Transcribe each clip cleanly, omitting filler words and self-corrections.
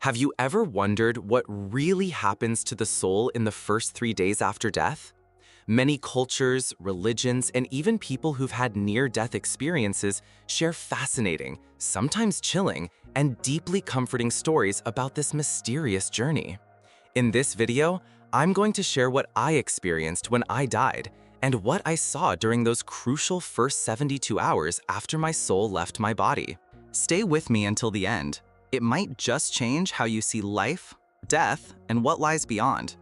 Have you ever wondered what really happens to the soul in the first 3 days after death? Many cultures, religions, and even people who've had near-death experiences share fascinating, sometimes chilling, and deeply comforting stories about this mysterious journey. In this video, I'm going to share what I experienced when I died and what I saw during those crucial first 72 hours after my soul left my body. Stay with me until the end. It might just change how you see life, death, and what lies beyond.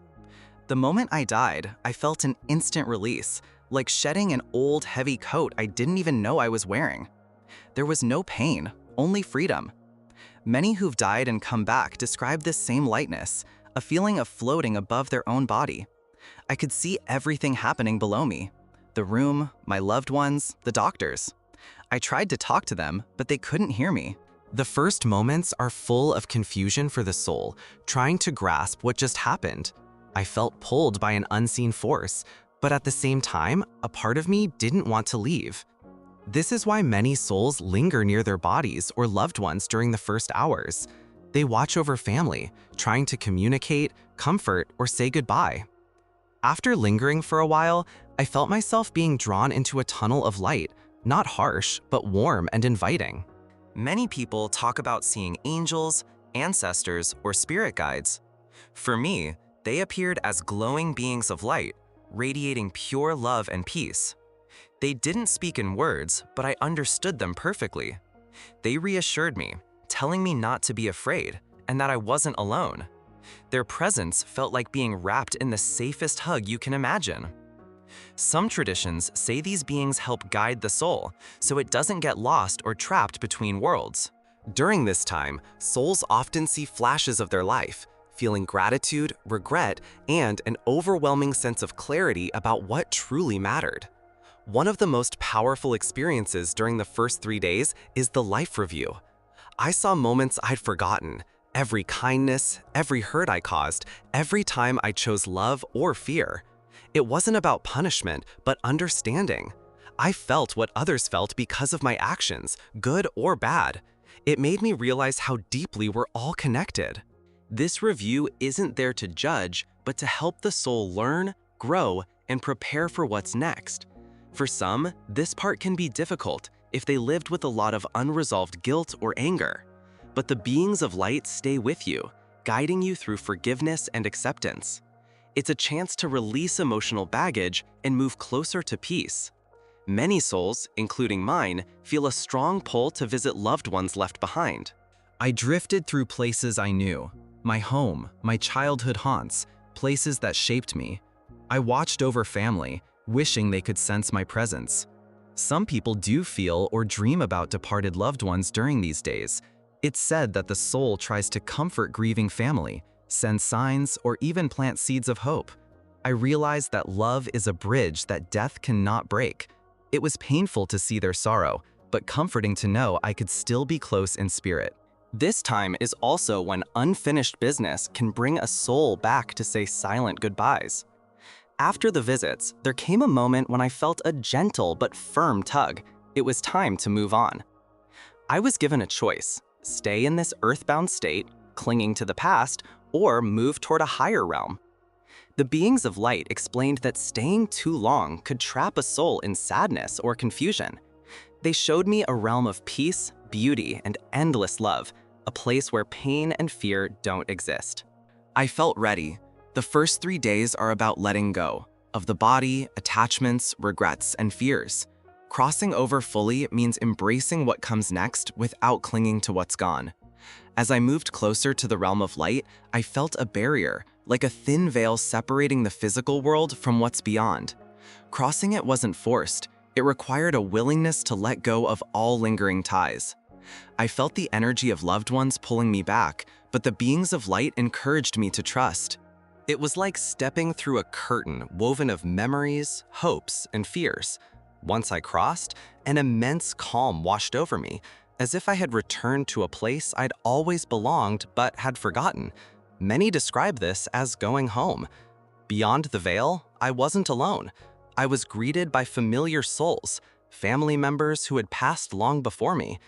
The moment I died, I felt an instant release, like shedding an old heavy coat I didn't even know I was wearing. There was no pain, only freedom. Many who've died and come back describe this same lightness, a feeling of floating above their own body. I could see everything happening below me. The room, my loved ones, the doctors. I tried to talk to them, but they couldn't hear me. The first moments are full of confusion for the soul, trying to grasp what just happened. I felt pulled by an unseen force, but at the same time, a part of me didn't want to leave. This is why many souls linger near their bodies or loved ones during the first hours. They watch over family, trying to communicate, comfort, or say goodbye. After lingering for a while, I felt myself being drawn into a tunnel of light, not harsh, but warm and inviting. Many people talk about seeing angels, ancestors, or spirit guides. For me, they appeared as glowing beings of light, radiating pure love and peace. They didn't speak in words, but I understood them perfectly. They reassured me, telling me not to be afraid, and that I wasn't alone. Their presence felt like being wrapped in the safest hug you can imagine. Some traditions say these beings help guide the soul, so it doesn't get lost or trapped between worlds. During this time, souls often see flashes of their life, feeling gratitude, regret, and an overwhelming sense of clarity about what truly mattered. One of the most powerful experiences during the first 3 days is the life review. I saw moments I'd forgotten, every kindness, every hurt I caused, every time I chose love or fear. It wasn't about punishment, but understanding. I felt what others felt because of my actions, good or bad. It made me realize how deeply we're all connected. This review isn't there to judge, but to help the soul learn, grow, and prepare for what's next. For some, this part can be difficult if they lived with a lot of unresolved guilt or anger. But the beings of light stay with you, guiding you through forgiveness and acceptance. It's a chance to release emotional baggage and move closer to peace. Many souls, including mine, feel a strong pull to visit loved ones left behind. I drifted through places I knew, my home, my childhood haunts, places that shaped me. I watched over family, wishing they could sense my presence. Some people do feel or dream about departed loved ones during these days. It's said that the soul tries to comfort grieving family, send signs, or even plant seeds of hope. I realized that love is a bridge that death cannot break. It was painful to see their sorrow, but comforting to know I could still be close in spirit. This time is also when unfinished business can bring a soul back to say silent goodbyes. After the visits, there came a moment when I felt a gentle but firm tug. It was time to move on. I was given a choice: stay in this earthbound state, clinging to the past, or move toward a higher realm. The beings of light explained that staying too long could trap a soul in sadness or confusion. They showed me a realm of peace, beauty, and endless love, a place where pain and fear don't exist. I felt ready. The first 3 days are about letting go of the body, attachments, regrets, and fears. Crossing over fully means embracing what comes next without clinging to what's gone. As I moved closer to the realm of light, I felt a barrier, like a thin veil separating the physical world from what's beyond. Crossing it wasn't forced. It required a willingness to let go of all lingering ties. I felt the energy of loved ones pulling me back, but the beings of light encouraged me to trust. It was like stepping through a curtain woven of memories, hopes, and fears. Once I crossed, an immense calm washed over me, as if I had returned to a place I'd always belonged but had forgotten. Many describe this as going home. Beyond the veil, I wasn't alone. I was greeted by familiar souls, family members who had passed long before me.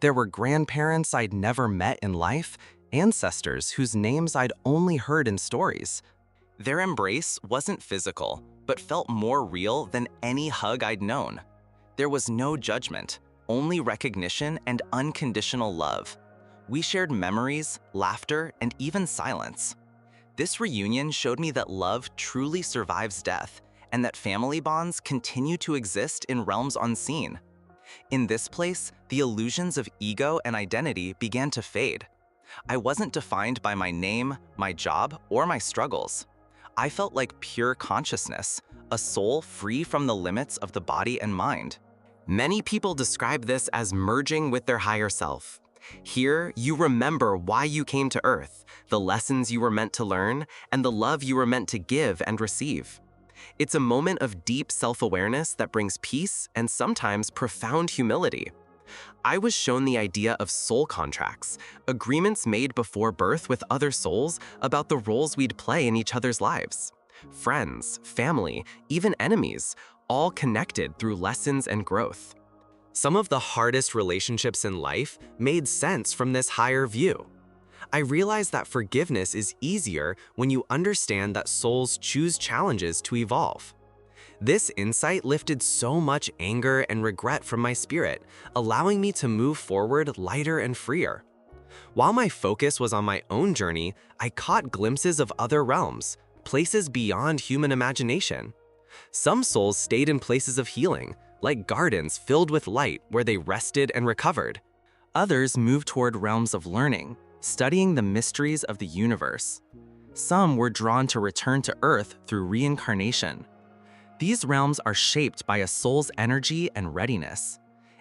There were grandparents I'd never met in life, ancestors whose names I'd only heard in stories. Their embrace wasn't physical, but felt more real than any hug I'd known. There was no judgment, only recognition and unconditional love. We shared memories, laughter, and even silence. This reunion showed me that love truly survives death, and that family bonds continue to exist in realms unseen. In this place, the illusions of ego and identity began to fade. I wasn't defined by my name, my job, or my struggles. I felt like pure consciousness, a soul free from the limits of the body and mind. Many people describe this as merging with their higher self. Here, you remember why you came to Earth, the lessons you were meant to learn, and the love you were meant to give and receive. It's a moment of deep self-awareness that brings peace and sometimes profound humility. I was shown the idea of soul contracts, agreements made before birth with other souls about the roles we'd play in each other's lives. Friends, family, even enemies, all connected through lessons and growth. Some of the hardest relationships in life made sense from this higher view. I realized that forgiveness is easier when you understand that souls choose challenges to evolve. This insight lifted so much anger and regret from my spirit, allowing me to move forward lighter and freer. While my focus was on my own journey, I caught glimpses of other realms, places beyond human imagination. Some souls stayed in places of healing, like gardens filled with light where they rested and recovered. Others moved toward realms of learning, studying the mysteries of the universe. Some were drawn to return to Earth through reincarnation. These realms are shaped by a soul's energy and readiness.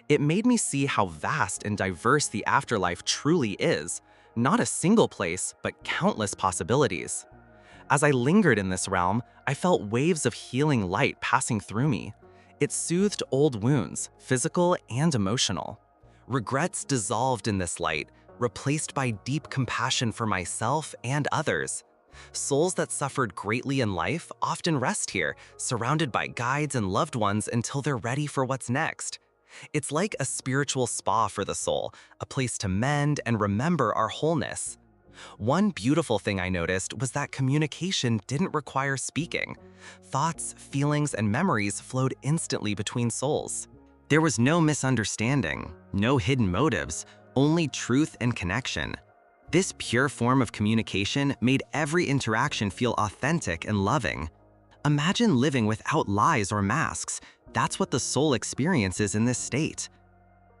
It made me see how vast and diverse the afterlife truly is, not a single place, but countless possibilities. As I lingered in this realm, I felt waves of healing light passing through me. It soothed old wounds, physical and emotional. Regrets dissolved in this light, replaced by deep compassion for myself and others. Souls that suffered greatly in life often rest here, surrounded by guides and loved ones until they're ready for what's next. It's like a spiritual spa for the soul, a place to mend and remember our wholeness. One beautiful thing I noticed was that communication didn't require speaking. Thoughts, feelings, and memories flowed instantly between souls. There was no misunderstanding, no hidden motives, only truth and connection. This pure form of communication made every interaction feel authentic and loving. Imagine living without lies or masks. That's what the soul experiences in this state.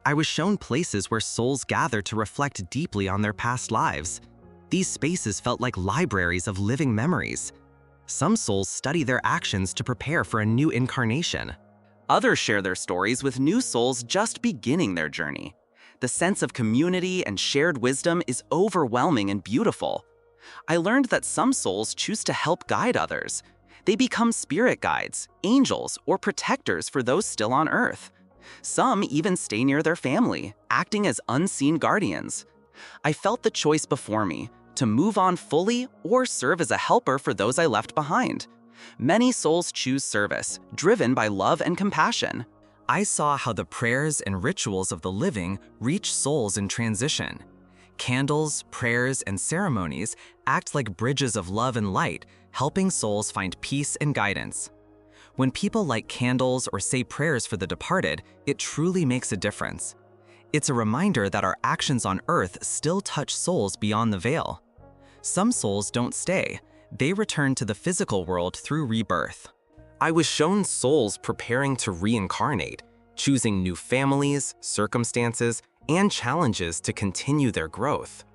I was shown places where souls gather to reflect deeply on their past lives. These spaces felt like libraries of living memories. Some souls study their actions to prepare for a new incarnation. Others share their stories with new souls just beginning their journey. The sense of community and shared wisdom is overwhelming and beautiful. I learned that some souls choose to help guide others. They become spirit guides, angels, or protectors for those still on Earth. Some even stay near their family, acting as unseen guardians. I felt the choice before me, to move on fully or serve as a helper for those I left behind. Many souls choose service, driven by love and compassion. I saw how the prayers and rituals of the living reach souls in transition. Candles, prayers, and ceremonies act like bridges of love and light, helping souls find peace and guidance. When people light candles or say prayers for the departed, it truly makes a difference. It's a reminder that our actions on Earth still touch souls beyond the veil. Some souls don't stay. They return to the physical world through rebirth. I was shown souls preparing to reincarnate, choosing new families, circumstances, and challenges to continue their growth.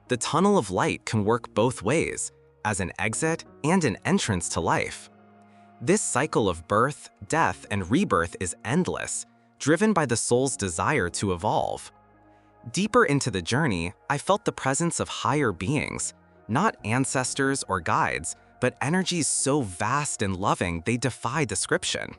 The tunnel of light can work both ways, as an exit and an entrance to life. This cycle of birth, death, and rebirth is endless, driven by the soul's desire to evolve. Deeper into the journey, I felt the presence of higher beings, not ancestors or guides, but energies so vast and loving they defy description.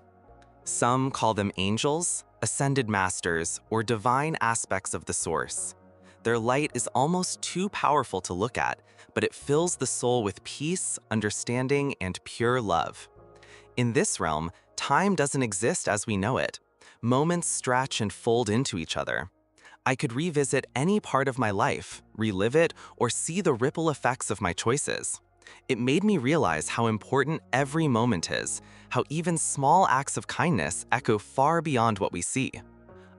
Some call them angels, ascended masters, or divine aspects of the source. Their light is almost too powerful to look at, but it fills the soul with peace, understanding, and pure love. In this realm, time doesn't exist as we know it. Moments stretch and fold into each other. I could revisit any part of my life, relive it, or see the ripple effects of my choices. It made me realize how important every moment is, how even small acts of kindness echo far beyond what we see.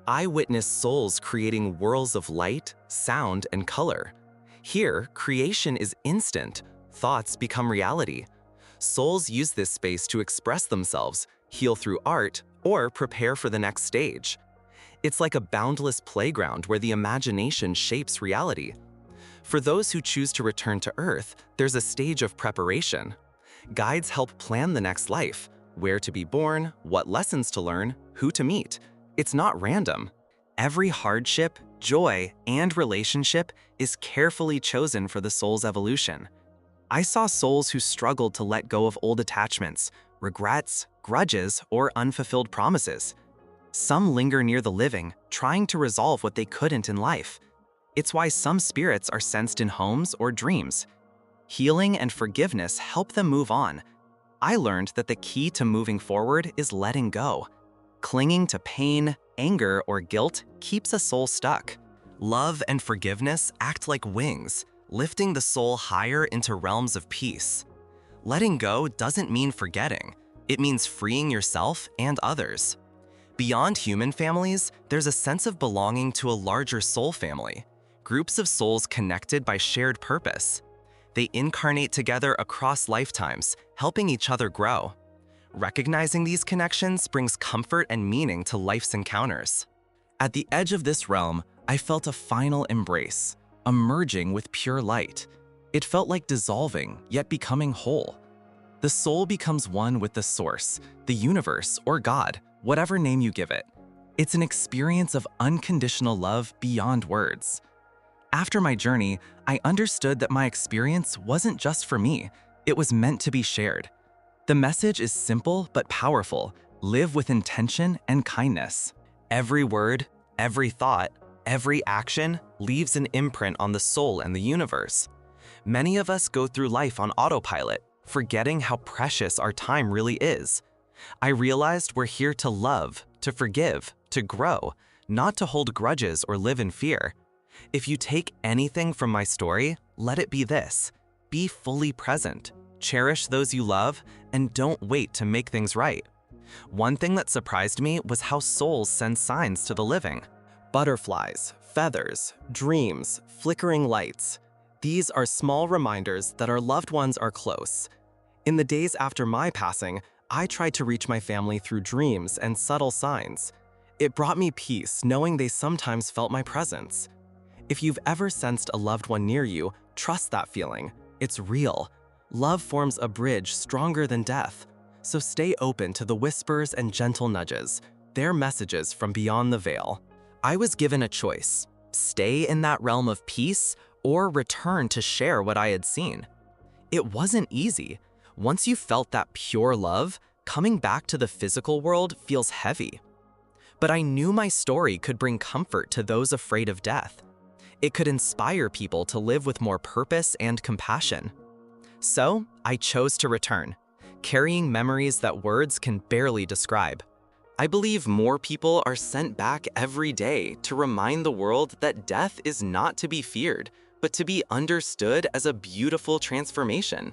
I witnessed souls creating worlds of light, sound, and color. Here, creation is instant. Thoughts become reality. Souls use this space to express themselves, heal through art, or prepare for the next stage. It's like a boundless playground where the imagination shapes reality. For those who choose to return to Earth, there's a stage of preparation. Guides help plan the next life, where to be born, what lessons to learn, who to meet. It's not random. Every hardship, joy, and relationship is carefully chosen for the soul's evolution. I saw souls who struggled to let go of old attachments, regrets, grudges, or unfulfilled promises. Some linger near the living, trying to resolve what they couldn't in life. It's why some spirits are sensed in homes or dreams. Healing and forgiveness help them move on. I learned that the key to moving forward is letting go. Clinging to pain, anger, or guilt keeps a soul stuck. Love and forgiveness act like wings, lifting the soul higher into realms of peace. Letting go doesn't mean forgetting. It means freeing yourself and others. Beyond human families, there's a sense of belonging to a larger soul family. Groups of souls connected by shared purpose. They incarnate together across lifetimes, helping each other grow. Recognizing these connections brings comfort and meaning to life's encounters. At the edge of this realm, I felt a final embrace, emerging with pure light. It felt like dissolving, yet becoming whole. The soul becomes one with the source, the universe, or God, whatever name you give it. It's an experience of unconditional love beyond words. After my journey, I understood that my experience wasn't just for me, it was meant to be shared. The message is simple but powerful. Live with intention and kindness. Every word, every thought, every action leaves an imprint on the soul and the universe. Many of us go through life on autopilot, forgetting how precious our time really is. I realized we're here to love, to forgive, to grow, not to hold grudges or live in fear. If you take anything from my story, let it be this: be fully present, cherish those you love, and don't wait to make things right. One thing that surprised me was how souls send signs to the living. Butterflies, feathers, dreams, flickering lights. These are small reminders that our loved ones are close. In the days after my passing, I tried to reach my family through dreams and subtle signs. It brought me peace knowing they sometimes felt my presence. If you've ever sensed a loved one near you, trust that feeling. It's real. Love forms a bridge stronger than death. So stay open to the whispers and gentle nudges. They're messages from beyond the veil. I was given a choice: stay in that realm of peace or return to share what I had seen. It wasn't easy. Once you felt that pure love, coming back to the physical world feels heavy. But I knew my story could bring comfort to those afraid of death. It could inspire people to live with more purpose and compassion. So, I chose to return, carrying memories that words can barely describe. I believe more people are sent back every day to remind the world that death is not to be feared, but to be understood as a beautiful transformation.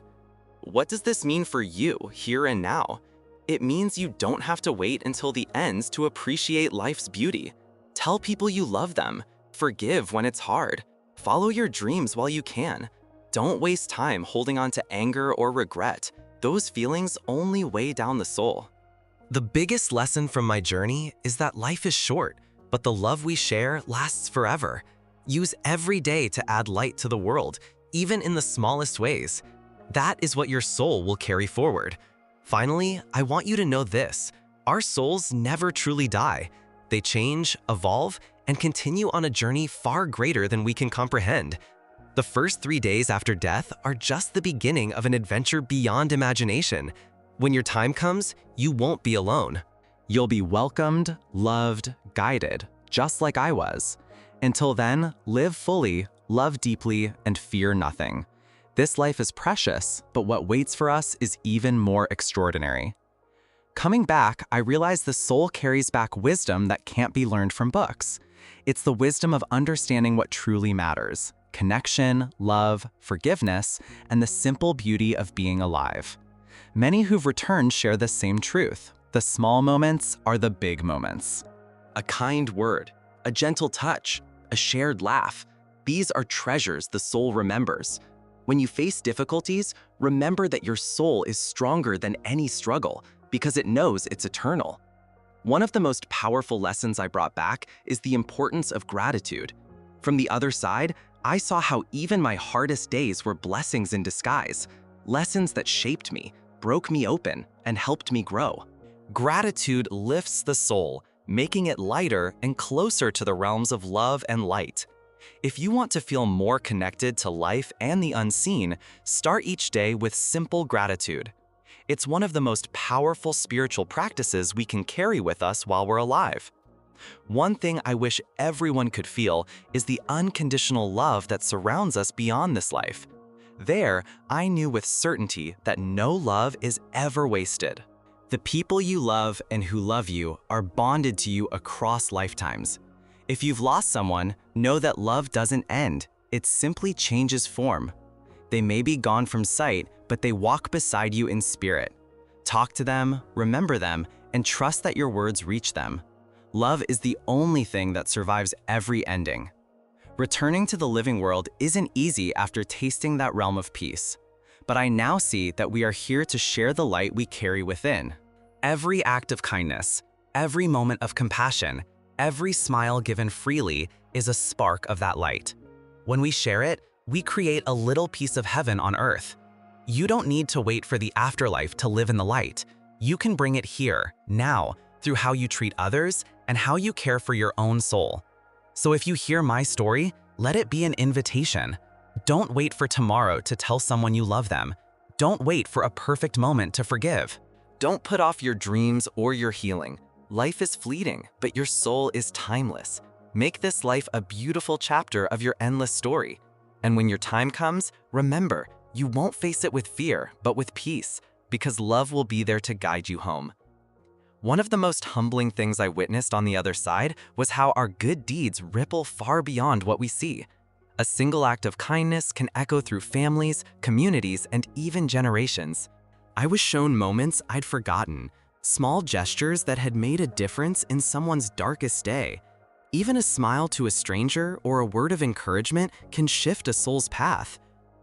What does this mean for you here and now? It means you don't have to wait until the ends to appreciate life's beauty. Tell people you love them. Forgive when it's hard. Follow your dreams while you can. Don't waste time holding on to anger or regret. Those feelings only weigh down the soul. The biggest lesson from my journey is that life is short, but the love we share lasts forever. Use every day to add light to the world, even in the smallest ways. That is what your soul will carry forward. Finally, I want you to know this: our souls never truly die. They change, evolve, and continue on a journey far greater than we can comprehend. The first 3 days after death are just the beginning of an adventure beyond imagination. When your time comes, you won't be alone. You'll be welcomed, loved, guided, just like I was. Until then, live fully, love deeply, and fear nothing. This life is precious, but what waits for us is even more extraordinary. Coming back, I realized the soul carries back wisdom that can't be learned from books. It's the wisdom of understanding what truly matters: connection, love, forgiveness, and the simple beauty of being alive. Many who've returned share the same truth. The small moments are the big moments. A kind word, a gentle touch, a shared laugh. These are treasures the soul remembers. When you face difficulties, remember that your soul is stronger than any struggle because it knows it's eternal. One of the most powerful lessons I brought back is the importance of gratitude. From the other side, I saw how even my hardest days were blessings in disguise, lessons that shaped me, broke me open, and helped me grow. Gratitude lifts the soul, making it lighter and closer to the realms of love and light. If you want to feel more connected to life and the unseen, start each day with simple gratitude. It's one of the most powerful spiritual practices we can carry with us while we're alive. One thing I wish everyone could feel is the unconditional love that surrounds us beyond this life. There, I knew with certainty that no love is ever wasted. The people you love and who love you are bonded to you across lifetimes. If you've lost someone, know that love doesn't end. It simply changes form. They may be gone from sight, but they walk beside you in spirit. Talk to them, remember them, and trust that your words reach them. Love is the only thing that survives every ending. Returning to the living world isn't easy after tasting that realm of peace. But I now see that we are here to share the light we carry within. Every act of kindness, every moment of compassion, every smile given freely is a spark of that light. When we share it, we create a little piece of heaven on earth. You don't need to wait for the afterlife to live in the light. You can bring it here, now, through how you treat others and how you care for your own soul. So if you hear my story, let it be an invitation. Don't wait for tomorrow to tell someone you love them. Don't wait for a perfect moment to forgive. Don't put off your dreams or your healing. Life is fleeting, but your soul is timeless. Make this life a beautiful chapter of your endless story. And when your time comes, remember, you won't face it with fear, but with peace, because love will be there to guide you home. One of the most humbling things I witnessed on the other side was how our good deeds ripple far beyond what we see. A single act of kindness can echo through families, communities, and even generations. I was shown moments I'd forgotten, small gestures that had made a difference in someone's darkest day. Even a smile to a stranger or a word of encouragement can shift a soul's path.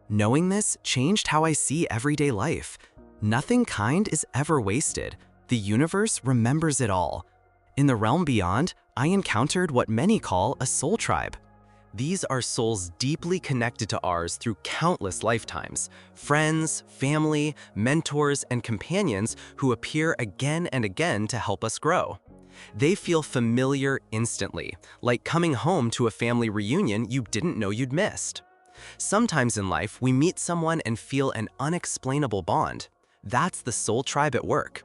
Knowing this changed how I see everyday life. Nothing kind is ever wasted. The universe remembers it all. In the realm beyond, I encountered what many call a soul tribe. These are souls deeply connected to ours through countless lifetimes. Friends, family, mentors, and companions who appear again and again to help us grow. They feel familiar instantly, like coming home to a family reunion you didn't know you'd missed. Sometimes in life, we meet someone and feel an unexplainable bond. That's the soul tribe at work.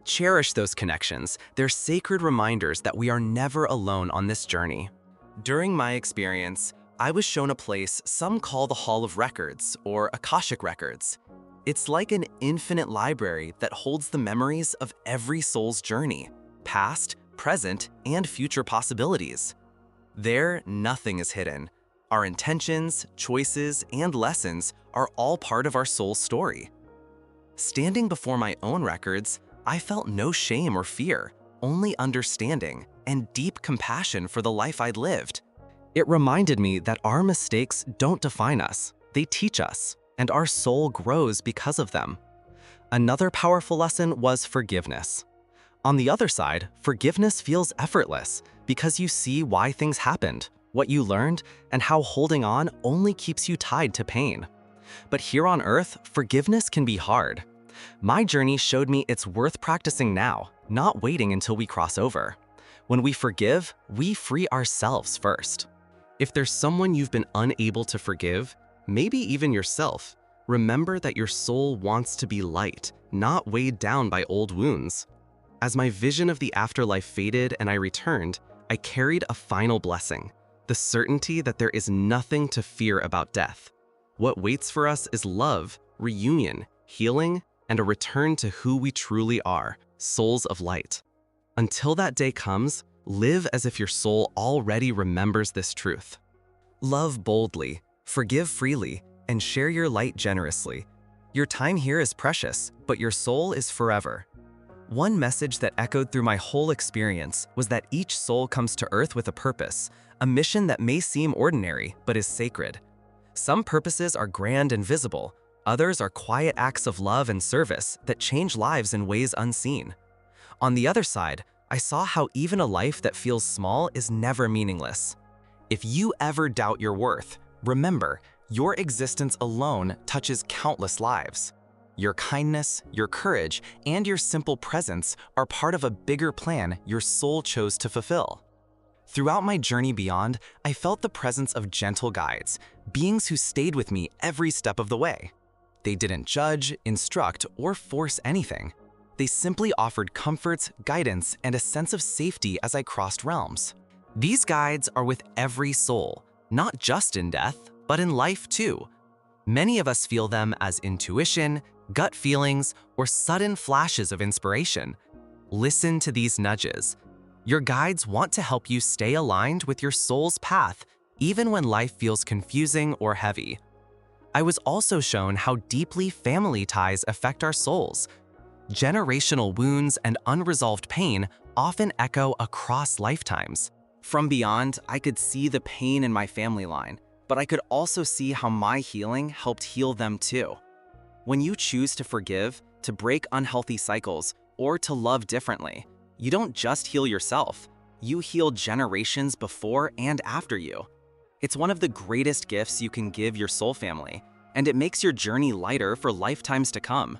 Cherish those connections. They're sacred reminders that we are never alone on this journey. During my experience, I was shown a place some call the Hall of Records, or Akashic Records. It's like an infinite library that holds the memories of every soul's journey, past, present, and future possibilities. There, nothing is hidden. Our intentions, choices, and lessons are all part of our soul's story. Standing before my own records, I felt no shame or fear, only understanding and deep compassion for the life I'd lived. It reminded me that our mistakes don't define us, they teach us, and our soul grows because of them. Another powerful lesson was forgiveness. On the other side, forgiveness feels effortless because you see why things happened, what you learned, and how holding on only keeps you tied to pain. But here on Earth, forgiveness can be hard. My journey showed me it's worth practicing now, not waiting until we cross over. When we forgive, we free ourselves first. If there's someone you've been unable to forgive, maybe even yourself, remember that your soul wants to be light, not weighed down by old wounds. As my vision of the afterlife faded and I returned, I carried a final blessing, the certainty that there is nothing to fear about death. What waits for us is love, reunion, healing, and a return to who we truly are. souls of light. Until that day comes, live as if your soul already remembers this truth. Love boldly, forgive freely, and share your light generously. Your time here is precious, but your soul is forever. One message that echoed through my whole experience was that each soul comes to Earth with a purpose, a mission that may seem ordinary but is sacred. Some purposes are grand and visible, others are quiet acts of love and service that change lives in ways unseen. On the other side, I saw how even a life that feels small is never meaningless. If you ever doubt your worth, remember, your existence alone touches countless lives. Your kindness, your courage, and your simple presence are part of a bigger plan your soul chose to fulfill. Throughout my journey beyond, I felt the presence of gentle guides, beings who stayed with me every step of the way. They didn't judge, instruct, or force anything. They simply offered comforts, guidance, and a sense of safety as I crossed realms. These guides are with every soul, not just in death, but in life too. Many of us feel them as intuition, gut feelings, or sudden flashes of inspiration. Listen to these nudges. Your guides want to help you stay aligned with your soul's path, even when life feels confusing or heavy. I was also shown how deeply family ties affect our souls. Generational wounds and unresolved pain often echo across lifetimes. From beyond, I could see the pain in my family line, but I could also see how my healing helped heal them too. When you choose to forgive, to break unhealthy cycles, or to love differently, you don't just heal yourself, you heal generations before and after you. It's one of the greatest gifts you can give your soul family, and it makes your journey lighter for lifetimes to come.